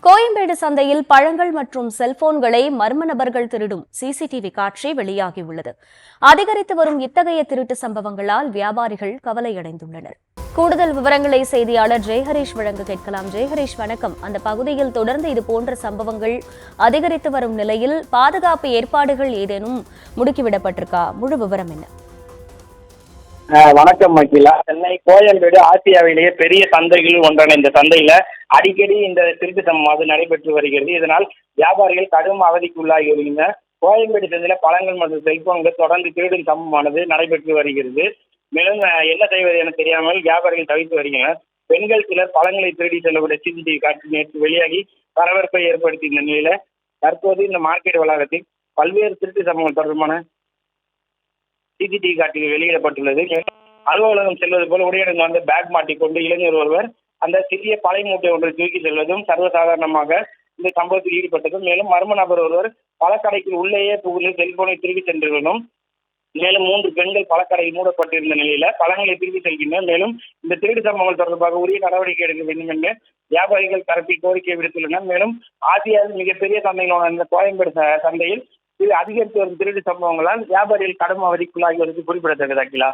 கோயம்பேடு சந்தையில் பழங்கள் மற்றும் செல்போன்களை மர்ம நபர்கள் திருடும் சிசிடிவி காட்சி வெளியாகியுள்ளது. அதிகரித்து வரும் இத்தகைய திருட்டு சம்பவங்களால் வியாபாரிகள் கவலையடைந்துள்ளனர். கூடுதல் விவரங்களை செய்தியாளர் ஜெயஹரீஷ் வழங்க கேட்கலாம். ஜெயஹரீஷ், வணக்கம். அந்த பகுதியில் தொடர்ந்து இதுபோன்ற சம்பவங்கள் அதிகரித்து வரும் நிலையில் பாதுகாப்பு ஏற்பாடுகள் ஏதேனும் முடுக்கிவிடப்பட்டிருக்கா? முழு விவரம் என்ன? வணக்கம் மகிழா. சென்னை கோயம்பேடு ஆசியாவிலேயே பெரிய சந்தைகள் ஒன்றான இந்த சந்தையில அடிக்கடி இந்த திருட்டு சம்பவம் நடைபெற்று வருகிறது. இதனால் வியாபாரிகள் கடும் அவதிக்கு உள்ளாகி வருகின்றனர். கோயம்பேடு சந்தையில பழங்கள் மற்றும் செல்போன்கள் தொடர்ந்து திருடும் சம்பவமானது நடைபெற்று வருகிறது. மேலும் என்ன செய்வது என தெரியாமல் வியாபாரிகள் தவித்து வருகின்றனர். பெண்கள் சிலர் பழங்களை திருடி செல்லக்கூடிய சிசிடிவி காட்சி நேற்று வெளியாகி பரபரப்பை ஏற்படுத்திய நிலையில தற்போது இந்த மார்க்கெட் வளாகத்தில் பல்வேறு திருட்டு சம்பவங்கள் தொடர்பான சிசிடிவி காட்சிகள் வெளியிடப்பட்டுள்ளது. அலுவலகம் செல்வது போல உடையடங்கு வந்து பேக் மாட்டிக்கொண்டு இளைஞர் ஒருவர் அந்த சிறிய பழை மூட்டை ஒன்றை தூக்கி செல்வதும் சர்வசாதாரணமாக இந்த சம்பவத்தில் ஈடுபட்டதும், மேலும் மர்ம நபர் ஒருவர் பழக்கடைக்கு உள்ளேயே புகுந்து செல்போனை திருப்பி சென்றுள்ளதும், மேலும் 3 பெண்கள் பழக்கடை மூடப்பட்டிருந்த நிலையில பழங்களை திருப்பி செல்கின்றனர். மேலும் இந்த திருடு சம்பவங்கள் தொடர்பாக உரிய நடவடிக்கை எடுக்க வேண்டும் என்று வியாபாரிகள் தரப்பில் கோரிக்கை விடுத்துள்ளனர். மேலும் ஆசியாவில் மிகப்பெரிய சந்தைகளான இந்த கோயம்பேடு சந்தையில் இது அதிகரித்து வரும் திருடு சம்பவங்களால் வியாபாரிகள் கடும் அவதிக்குள்ளாகி வருவது குறிப்பிடத்தக்கது. அகிலா.